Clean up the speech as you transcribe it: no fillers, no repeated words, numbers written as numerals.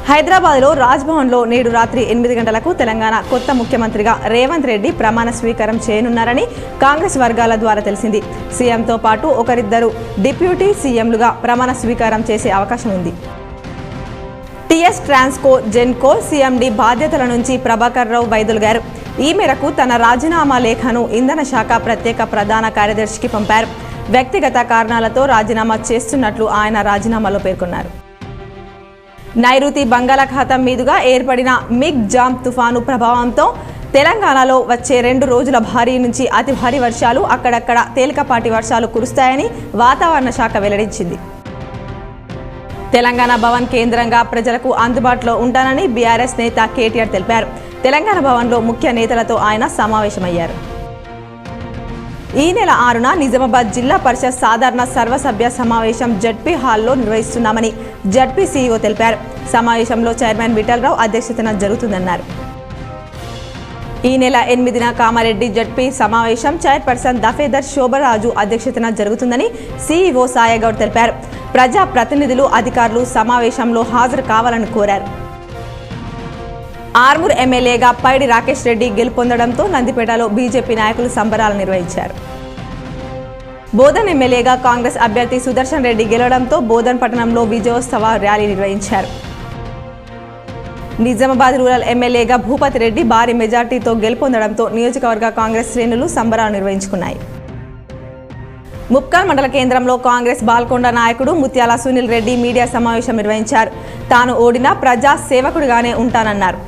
హైదరాబాద్లో రాజ్భవన్లో నేడు రాత్రి 8 గంటలకు తెలంగాణ కొత్త ముఖ్యమంత్రిగా రేవంత్ రెడ్డి ప్రమాణ స్వీకారం చేయనున్నారని కాంగ్రెస్ వర్గాల ద్వారా తెలిసింది. సీఎంతో పాటు ఒకరిద్దరు డిప్యూటీ సీఎంలుగా ప్రమాణ స్వీకారం చేసే అవకాశం ఉంది. టీఎస్ ట్రాన్స్కో జెన్కో సీఎండీ బాధ్యతల నుంచి ప్రభాకర్ రావు వైదొలిగారు. ఈ మేరకు తన రాజీనామా లేఖను ఇంధన శాఖ ప్రత్యేక ప్రధాన కార్యదర్శికి పంపారు. వ్యక్తిగత కారణాలతో రాజీనామా చేస్తున్నట్లు ఆయన రాజీనామాలో పేర్కొన్నారు. నైరుతి బంగాళాఖాతం మీదుగా ఏర్పడిన మిగ్ జామ్ తుఫాను ప్రభావంతో తెలంగాణలో వచ్చే 2 రోజుల భారీ నుంచి అతి భారీ వర్షాలు, అక్కడక్కడ తేలికపాటి వర్షాలు కురుస్తాయని వాతావరణ శాఖ వెల్లడించింది. తెలంగాణ భవన్ కేంద్రంగా ప్రజలకు అందుబాటులో ఉంటానని బీఆర్ఎస్ నేత కేటీఆర్ తెలిపారు. తెలంగాణ భవన్లో ముఖ్య నేతలతో ఆయన సమావేశమయ్యారు. ఈ నెల 6న నిజామాబాద్ జిల్లా పరిషత్ సాధారణ సర్వసభ్య సమావేశం జడ్పీ హాల్లో నిర్వహిస్తున్నామని జడ్పీ సీఈఓ తెలిపారు. సమావేశంలో చైర్మన్ విఠలరావు అధ్యక్షతన జరుగుతుందన్నారు. ఈ నెల 8న కామారెడ్డి జడ్పీ సమావేశం చైర్పర్సన్ దఫేదర్ శోభరాజు అధ్యక్షతన జరుగుతుందని సీఈఓ సాయగౌడ్ తెలిపారు. ప్రజా ప్రతినిధులు, అధికారులు సమావేశంలో హాజరు కావాలని కోరారు. ఆర్మూర్ ఎమ్మెల్యేగా పైడి రాకేష్ రెడ్డి గెలుపొందడంతో నందిపేటలో బీజేపీ నాయకులు సంబరాలు నిర్వహించారు. బోధన్ ఎమ్మెల్యేగా కాంగ్రెస్ అభ్యర్థి సుదర్శన్ రెడ్డి గెలవడంతో బోధన్ పట్టణంలో విజయోత్సవ ర్యాలీ నిర్వహించారు. నిజామాబాద్ రూరల్ ఎమ్మెల్యేగా భూపతి రెడ్డి భారీ మెజార్టీతో గెలుపొందడంతో నియోజకవర్గ కాంగ్రెస్ శ్రేణులు సంబరాలు నిర్వహించుకున్నాయి. ముప్కాల్ మండల కేంద్రంలో కాంగ్రెస్ బాల్కొండ నాయకుడు ముత్యాల సునీల్ రెడ్డి మీడియా సమావేశం నిర్వహించారు. తాను ఓడినా ప్రజా సేవకుడిగానే ఉంటానన్నారు.